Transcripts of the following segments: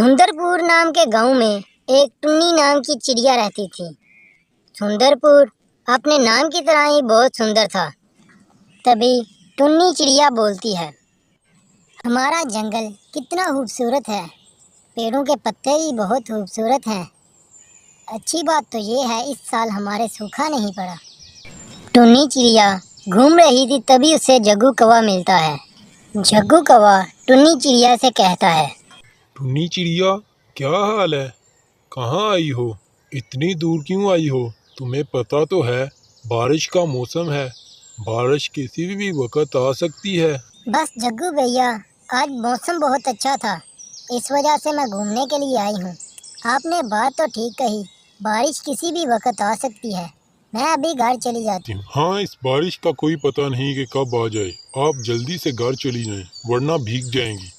सुंदरपुर नाम के गांव में एक टुन्नी नाम की चिड़िया रहती थी। सुंदरपुर अपने नाम की तरह ही बहुत सुंदर था। तभी टुन्नी चिड़िया बोलती है, हमारा जंगल कितना खूबसूरत है, पेड़ों के पत्ते भी बहुत खूबसूरत हैं। अच्छी बात तो ये है इस साल हमारे सूखा नहीं पड़ा। टुन्नी चिड़िया घूम रही थी, तभी उसे जग्गू कौवा मिलता है। जग्गू कौवा टुन्नी चिड़िया से कहता है, टुन्नी चिड़िया, क्या हाल है? कहाँ आई हो? इतनी दूर क्यों आई हो? तुम्हें पता तो है बारिश का मौसम है, बारिश किसी भी वक्त आ सकती है। बस जग्गू भैया, आज मौसम बहुत अच्छा था, इस वजह से मैं घूमने के लिए आई हूँ। आपने बात तो ठीक कही, बारिश किसी भी वक्त आ सकती है। मैं अभी घर चली जाती हूँ। हाँ, इस बारिश का कोई पता नहीं कि कब आ जाए। आप जल्दी से घर चली जाएं, वरना भीग जाएंगी।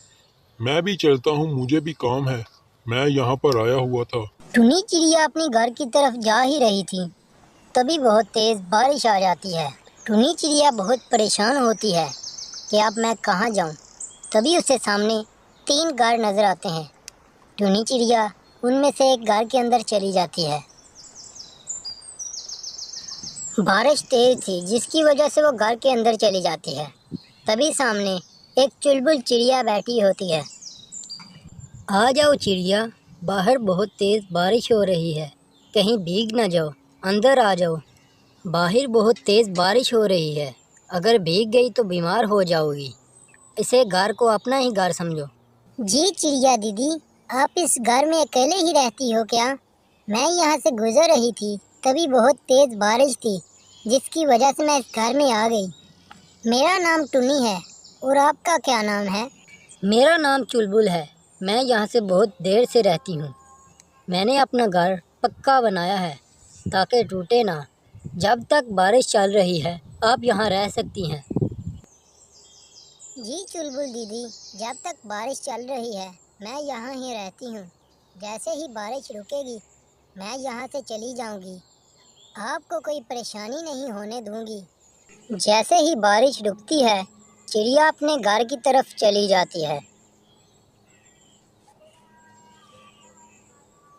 मैं भी चलता हूँ, मुझे भी काम है, मैं यहाँ पर आया हुआ था। टुन्नी चिड़िया अपनी घर की तरफ जा ही रही थी, तभी बहुत तेज बारिश आ जाती है। टुन्नी चिड़िया बहुत परेशान होती है कि अब मैं कहाँ जाऊँ। तभी उसके सामने 3 घर नजर आते हैं। टुन्नी चिड़िया उनमें से एक घर के अंदर चली जाती है। बारिश तेज थी, जिसकी वजह से वो घर के अंदर चली जाती है। तभी सामने एक चुलबुल चिड़िया बैठी होती है। आ जाओ चिड़िया, बाहर बहुत तेज बारिश हो रही है, कहीं भीग ना जाओ, अंदर आ जाओ। बाहर बहुत तेज बारिश हो रही है, अगर भीग गई तो बीमार हो जाओगी। इसे घर को अपना ही घर समझो। जी चिड़िया दीदी, आप इस घर में अकेले ही रहती हो क्या? मैं यहाँ से गुजर रही थी, तभी बहुत तेज बारिश थी, जिसकी वजह से मैं इस घर में आ गई। मेरा नाम टुन्नी है, और आपका क्या नाम है? मेरा नाम चुलबुल है, मैं यहाँ से बहुत देर से रहती हूँ। मैंने अपना घर पक्का बनाया है ताकि टूटे ना। जब तक बारिश चल रही है आप यहाँ रह सकती हैं। जी चुलबुल दीदी, जब तक बारिश चल रही है मैं यहाँ ही रहती हूँ। जैसे ही बारिश रुकेगी मैं यहाँ से चली जाऊँगी, आपको कोई परेशानी नहीं होने दूँगी। जैसे ही बारिश रुकती है चिड़िया अपने घर की तरफ चली जाती है।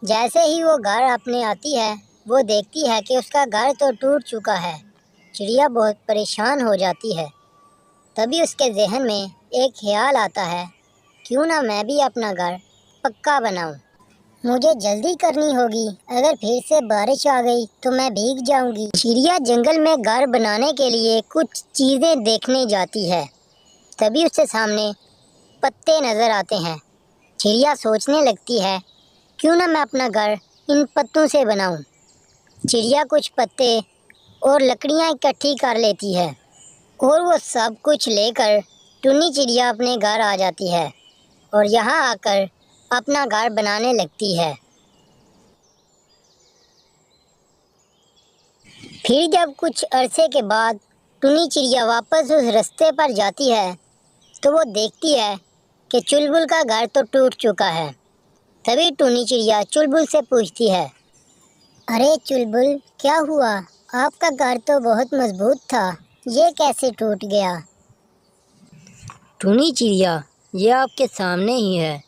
जैसे ही वो घर अपने आती है वो देखती है कि उसका घर तो टूट चुका है। चिड़िया बहुत परेशान हो जाती है। तभी उसके जहन में एक ख्याल आता है, क्यों ना मैं भी अपना घर पक्का बनाऊं। मुझे जल्दी करनी होगी, अगर फिर से बारिश आ गई तो मैं भीग जाऊंगी। चिड़िया जंगल में घर बनाने के लिए कुछ चीज़ें देखने जाती है। तभी उसके सामने पत्ते नज़र आते हैं। चिड़िया सोचने लगती है, क्यों ना मैं अपना घर इन पत्तों से बनाऊं। चिड़िया कुछ पत्ते और लकड़ियां इकट्ठी कर लेती है और वो सब कुछ लेकर टुन्नी चिड़िया अपने घर आ जाती है और यहाँ आकर अपना घर बनाने लगती है। फिर जब कुछ अरसे के बाद टुन्नी चिड़िया वापस उस रास्ते पर जाती है तो वो देखती है कि चुलबुल का घर तो टूट चुका है। तभी टुन्नी चिड़िया चुलबुल से पूछती है, अरे चुलबुल, क्या हुआ? आपका घर तो बहुत मजबूत था, ये कैसे टूट गया? टुन्नी चिड़िया, ये आपके सामने ही है।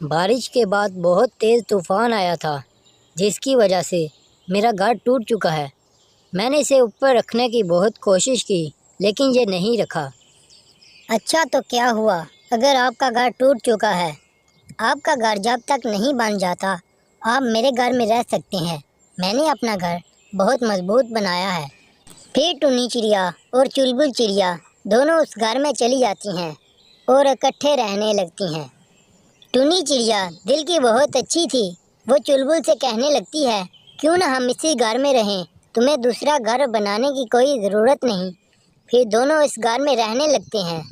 बारिश के बाद बहुत तेज़ तूफान आया था, जिसकी वजह से मेरा घर टूट चुका है। मैंने इसे ऊपर रखने की बहुत कोशिश की, लेकिन ये नहीं रखा। अच्छा, तो क्या हुआ? अगर आपका घर टूट चुका है, आपका घर जब तक नहीं बन जाता आप मेरे घर में रह सकते हैं। मैंने अपना घर बहुत मजबूत बनाया है। फिर टुन्नी चिड़िया और चुलबुल चिड़िया दोनों उस घर में चली जाती हैं और इकट्ठे रहने लगती हैं। टुन्नी चिड़िया दिल की बहुत अच्छी थी, वो चुलबुल से कहने लगती है, क्यों ना हम इसी घर में रहें, तुम्हें दूसरा घर बनाने की कोई ज़रूरत नहीं। फिर दोनों इस घर में रहने लगते हैं।